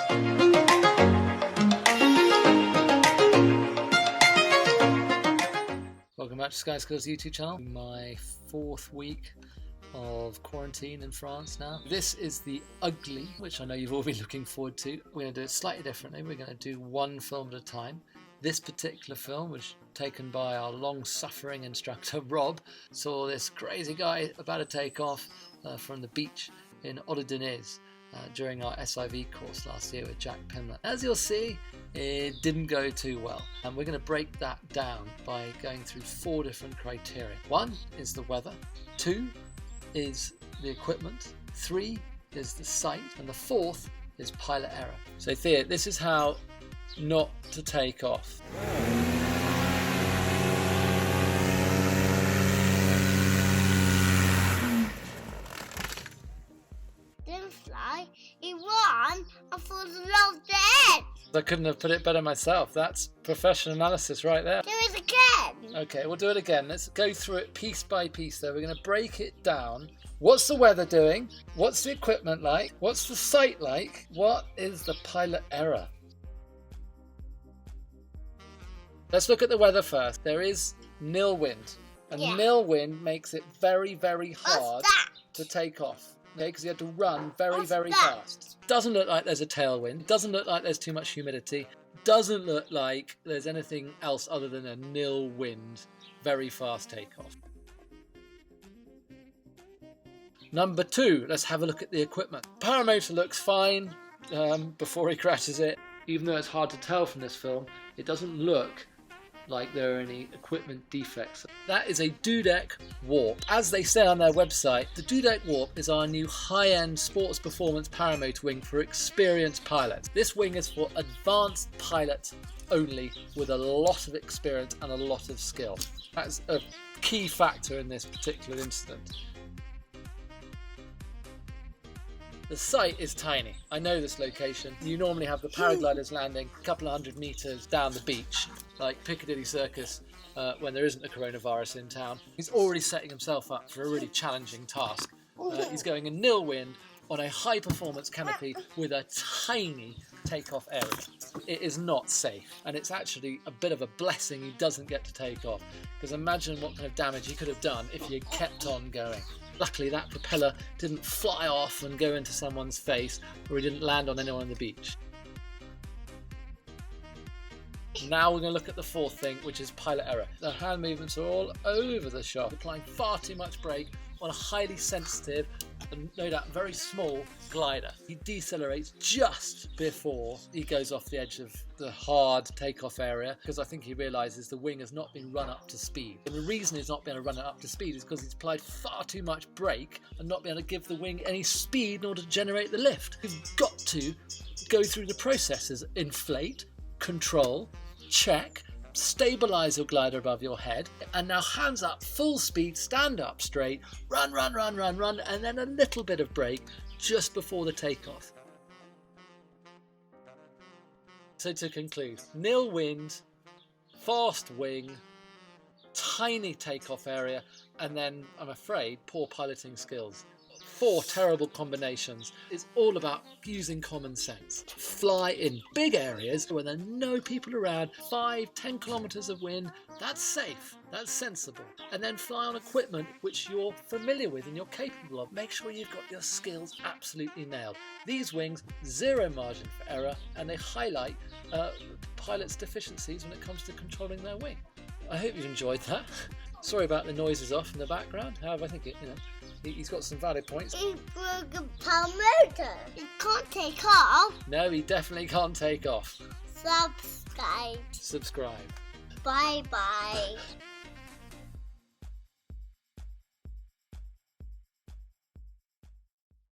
Welcome back to SkySchool's YouTube channel. My 4th week of quarantine in France now. This is the Ugly, which I know you've all been looking forward to. We're going to do it slightly differently. We're going to do one film at a time. This particular film was taken by our long-suffering instructor, Rob. Saw this crazy guy about to take off from the beach in Odedenez during our SIV course last year with Jack Pimler. As you'll see, it didn't go too well, and we're going to break that down by going through 4 different criteria. 1 is the weather, 2 is the equipment, 3 is the site, and the 4th is pilot error. So Thea, this is how not to take off. Didn't fly, it ran and falls off the edge. I couldn't have put it better myself. That's professional analysis right there. Do it again. Okay, we'll do it again. Let's go through it piece by piece though. We're going to break it down. What's the weather doing? What's the equipment like? What's the site like? What is the pilot error? Let's look at the weather first. There is nil wind. And nil wind makes it very, very hard to take off. Because you have to run very, very fast. Doesn't look like there's a tailwind. Doesn't look like there's too much humidity. Doesn't look like there's anything else other than a nil wind, very fast takeoff. Number 2, let's have a look at the equipment. Paramotor looks fine before he crashes it. Even though it's hard to tell from this film, it doesn't look like there are any equipment defects. That is a Dudek Warp. As they say on their website, the Dudek Warp is our new high-end sports performance paramotor wing for experienced pilots. This wing is for advanced pilots only with a lot of experience and a lot of skill. That's a key factor in this particular incident. The site is tiny. I know this location. You normally have the paragliders landing a couple of 100 meters down the beach, like Piccadilly Circus, when there isn't a coronavirus in town. He's already setting himself up for a really challenging task. He's going in nil wind on a high performance canopy with a tiny takeoff area. It is not safe, and it's actually a bit of a blessing he doesn't get to take off, because imagine what kind of damage he could have done if he had kept on going. Luckily that propeller didn't fly off and go into someone's face, or he didn't land on anyone on the beach. Now we're going to look at the 4th thing, which is pilot error. The hand movements are all over the shop, applying far too much brake on a highly sensitive and no doubt very small glider. He decelerates just before he goes off the edge of the hard takeoff area, because I think he realises the wing has not been run up to speed. And the reason he's not been able to run it up to speed is because he's applied far too much brake and not been able to give the wing any speed in order to generate the lift. You've got to go through the processes: inflate, control, check, stabilize your glider above your head, and now hands up, full speed, stand up straight, run, run, run, run, run, and then a little bit of brake just before the takeoff. So to conclude, nil wind, fast wing, tiny takeoff area, and then, I'm afraid, poor piloting skills. 4 terrible combinations. It's all about using common sense. Fly in big areas where there are no people around, 5-10 kilometers of wind. That's safe, that's sensible. And then fly on equipment which you're familiar with and you're capable of. Make sure you've got your skills absolutely nailed. These wings, 0 margin for error, and they highlight pilots' deficiencies when it comes to controlling their wing. I hope you've enjoyed that. Sorry about the noises off in the background. However, I think he's got some valid points. He broke a paramotor. He can't take off. No, he definitely can't take off. Subscribe. Subscribe. Bye bye.